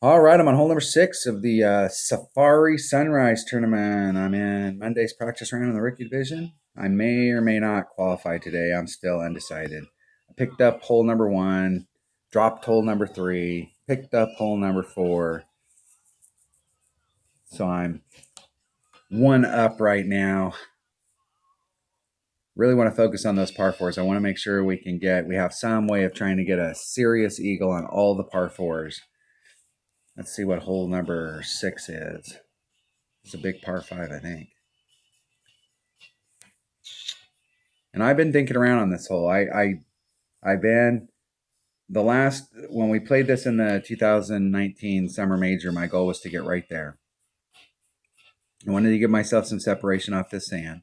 All right, I'm on hole number 6 of the Safari Sunrise Tournament. I'm in Monday's practice round in the rookie division. I may or may not qualify today. I'm still undecided. I picked up hole number 1, dropped hole number 3, picked up hole number 4. So I'm 1 up right now. Really want to focus on those par 4s. I want to make sure we have some way of trying to get a serious eagle on all the par 4s. Let's see what hole number 6 is. It's a big par 5, I think. And I've been thinking around on this hole. I've been when we played this in the 2019 Summer Major, my goal was to get right there. I wanted to give myself some separation off this sand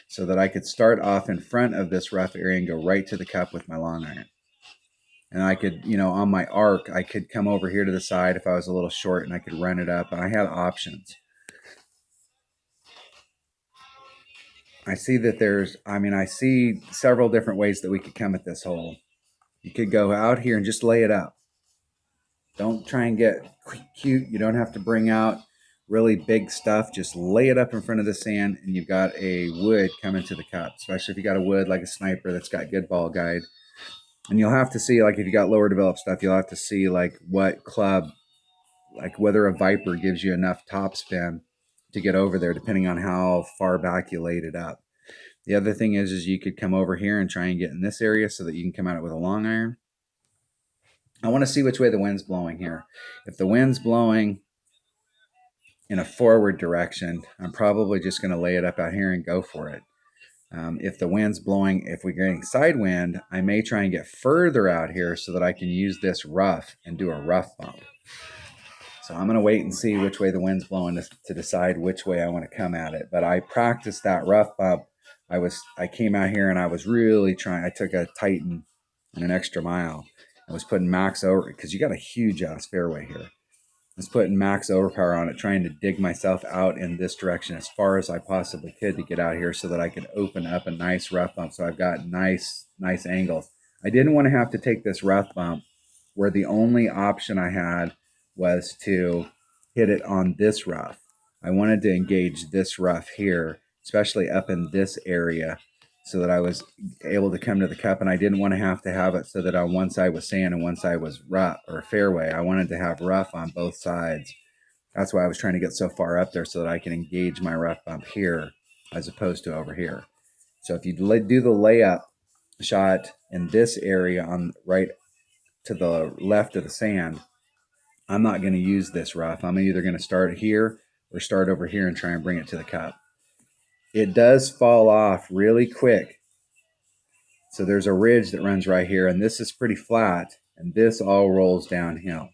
so that I could start off in front of this rough area and go right to the cup with my long iron. And I could, on my arc, I could come over here to the side if I was a little short and I could run it up. And I had options. I see that I see several different ways that we could come at this hole. You could go out here and just lay it up. Don't try and get cute. You don't have to bring out really big stuff. Just lay it up in front of the sand and you've got a wood coming to the cup, especially if you got a wood like a sniper that's got good ball guide. And you'll have to see, like if you got lower developed stuff, you'll have to see like what club, like whether a Viper gives you enough top spin to get over there, depending on how far back you laid it up. The other thing is you could come over here and try and get in this area so that you can come at it with a long iron. I want to see which way the wind's blowing here. If the wind's blowing in a forward direction, I'm probably just going to lay it up out here and go for it. If the wind's blowing, if we're getting side wind, I may try and get further out here so that I can use this rough and do a rough bump. So I'm going to wait and see which way the wind's blowing to decide which way I want to come at it. But I practiced that rough bump. I came out here and I was really trying. I took a Titan and an extra mile. I was putting max over because you got a huge ass fairway here. I was putting max overpower on it, trying to dig myself out in this direction as far as I possibly could to get out here so that I could open up a nice rough bump. So I've got nice angles. I didn't want to have to take this rough bump where the only option I had was to hit it on this rough. I wanted to engage this rough here, especially up in this area, so that I was able to come to the cup, and I didn't want to have it so that on one side was sand and one side was rough or fairway. I wanted to have rough on both sides. That's why I was trying to get so far up there so that I can engage my rough bump here as opposed to over here. So if you do the layup shot in this area on right to the left of the sand, I'm not going to use this rough. I'm either going to start here or start over here and try and bring it to the cup. It does fall off really quick. So there's a ridge that runs right here, and this is pretty flat, and this all rolls downhill.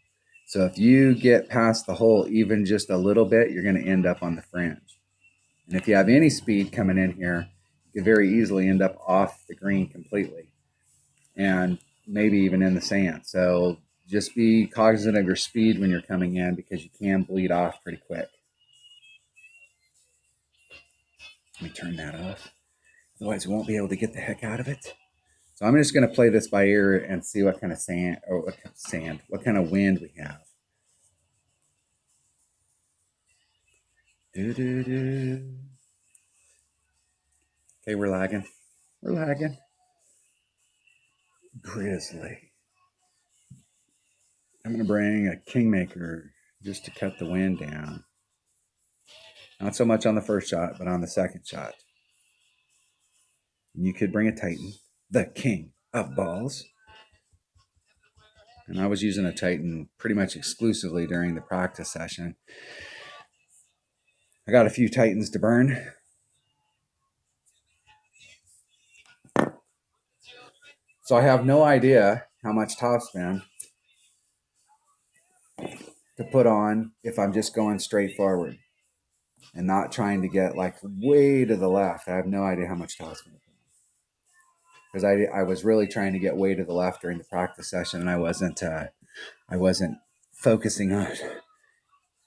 So if you get past the hole even just a little bit, you're going to end up on the fringe. And if you have any speed coming in here, you could very easily end up off the green completely and maybe even in the sand. So just be cognizant of your speed when you're coming in because you can bleed off pretty quick. Let me turn that off. Otherwise, we won't be able to get the heck out of it. So I'm just going to play this by ear and see what kind of what kind of wind we have. Okay, we're lagging. Grizzly. I'm going to bring a Kingmaker just to cut the wind down. Not so much on the first shot, but on the second shot. You could bring a Titan, the king of balls. And I was using a Titan pretty much exclusively during the practice session. I got a few Titans to burn. So I have no idea how much topspin to put on if I'm just going straight forward and not trying to get like way to the left. I have no idea how much topspin to put on. Because I was really trying to get way to the left during the practice session, and I wasn't focusing on it.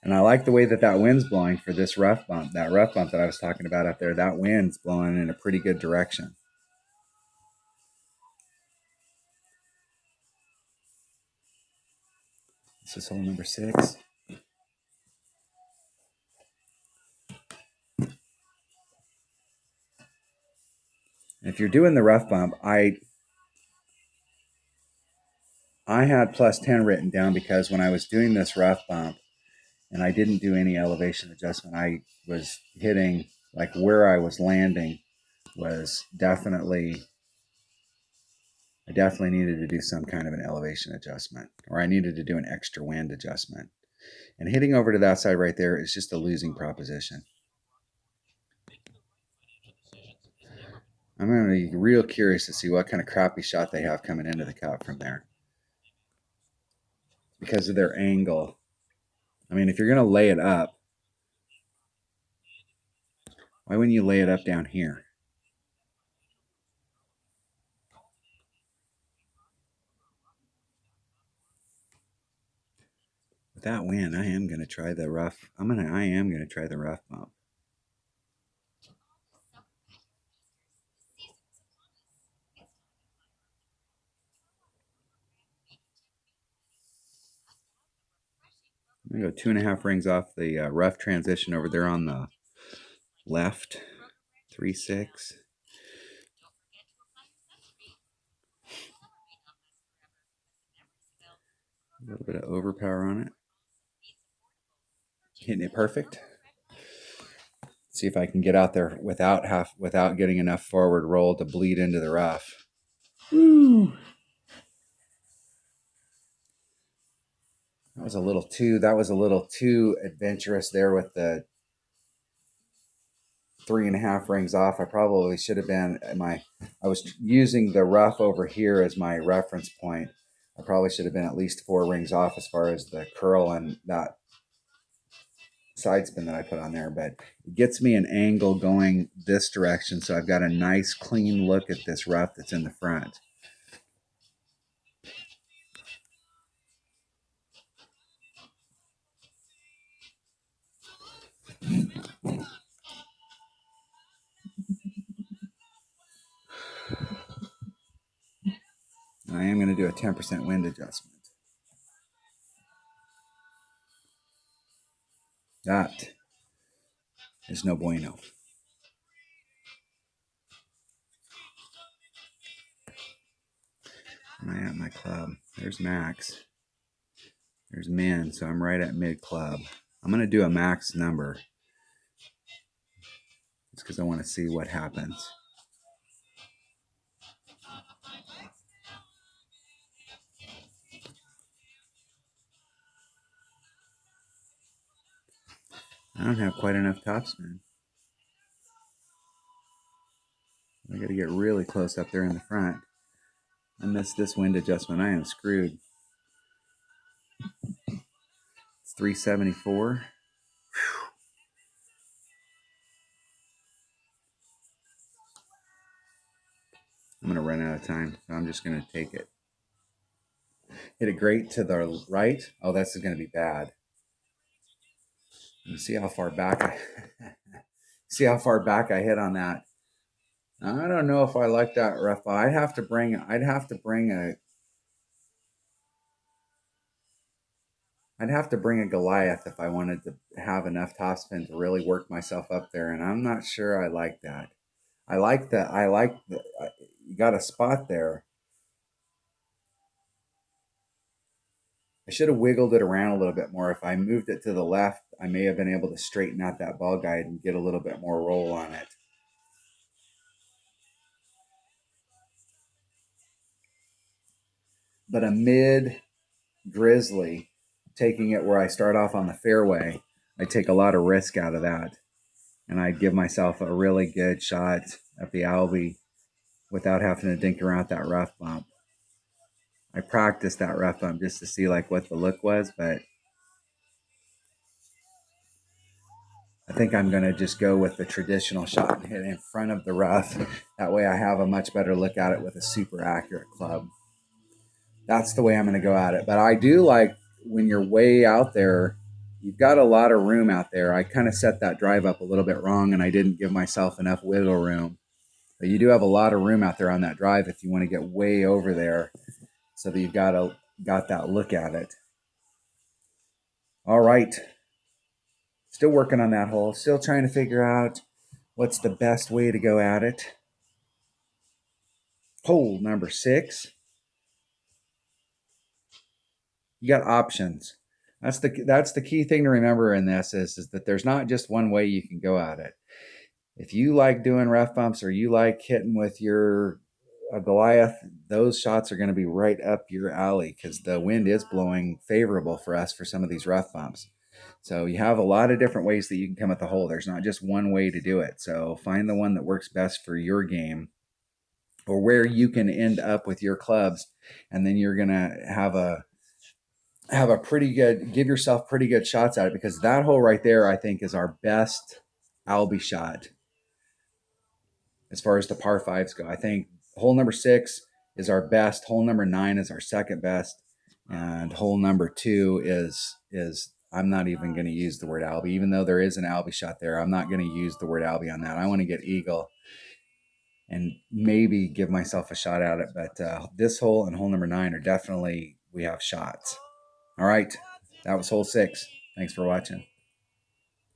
And I like the way that wind's blowing for this rough bump. That rough bump that I was talking about up there, that wind's blowing in a pretty good direction. This is hole number 6. If you're doing the rough bump, I had plus 10 written down because when I was doing this rough bump and I didn't do any elevation adjustment, I was hitting, like where I was landing was definitely, I definitely needed to do some kind of an elevation adjustment, or I needed to do an extra wind adjustment. And hitting over to that side right there is just a losing proposition. I'm going to be real curious to see what kind of crappy shot they have coming into the cup from there because of their angle. I mean, if you're going to lay it up, why wouldn't you lay it up down here? With that wind, I am going to try the rough. I am going to try the rough bump. I'm going to go 2.5 rings off the rough transition over there on the left. 3-6. A little bit of overpower on it. Hitting it perfect. See if I can get out there without getting enough forward roll to bleed into the rough. Woo! That was a little too adventurous there with the 3.5 rings off. I probably should have been I was using the rough over here as my reference point. I probably should have been at least 4 rings off as far as the curl and that side spin that I put on there, but it gets me an angle going this direction, so I've got a nice clean look at this rough that's in the front. And I am going to do a 10% wind adjustment. That is no bueno. Am I at my club? There's max. There's min, so I'm right at mid club. I'm going to do a max number just because I want to see what happens. I don't have quite enough topspin. I got to get really close up there in the front. I missed this wind adjustment. I am screwed. It's 374. I'm going to run out of time, so I'm just going to take it. Hit it great to the right. Oh, that's going to be bad. You see how far back I hit on that. I don't know if I like that rough. I'd have to bring a Goliath if I wanted to have enough topspin to really work myself up there, and I'm not sure I like that. You got a spot there. I should have wiggled it around a little bit more. If I moved it to the left, I may have been able to straighten out that ball guide and get a little bit more roll on it. But a mid grizzly, taking it where I start off on the fairway, I take a lot of risk out of that. And I give myself a really good shot at the Albie without having to dink around that rough bump. I practiced that rough bump just to see like what the look was, but I think I'm going to just go with the traditional shot and hit in front of the rough. That way I have a much better look at it with a super accurate club. That's the way I'm going to go at it. But I do like when you're way out there, you've got a lot of room out there. I kind of set that drive up a little bit wrong and I didn't give myself enough wiggle room. But you do have a lot of room out there on that drive if you want to get way over there so that you've got that look at it. All right. Still working on that hole. Still trying to figure out what's the best way to go at it. Hole number 6. You got options. That's the key thing to remember in this is that there's not just one way you can go at it. If you like doing rough bumps or you like hitting with your Goliath, those shots are going to be right up your alley because the wind is blowing favorable for us for some of these rough bumps. So you have a lot of different ways that you can come at the hole. There's not just one way to do it. So find the one that works best for your game or where you can end up with your clubs, and then you're going to have a pretty good, give yourself pretty good shots at it, because that hole right there, I think, is our best Albie shot as far as the par fives go. I think hole number 6 is our best. Hole number 9 is our second best, and hole number 2 is I'm not even going to use the word Albie, even though there is an Albie shot there. I'm not going to use the word Albie on that. I want to get eagle and maybe give myself a shot at it. But this hole and hole number 9 are definitely, we have shots. All right, that was hole 6. Thanks for watching.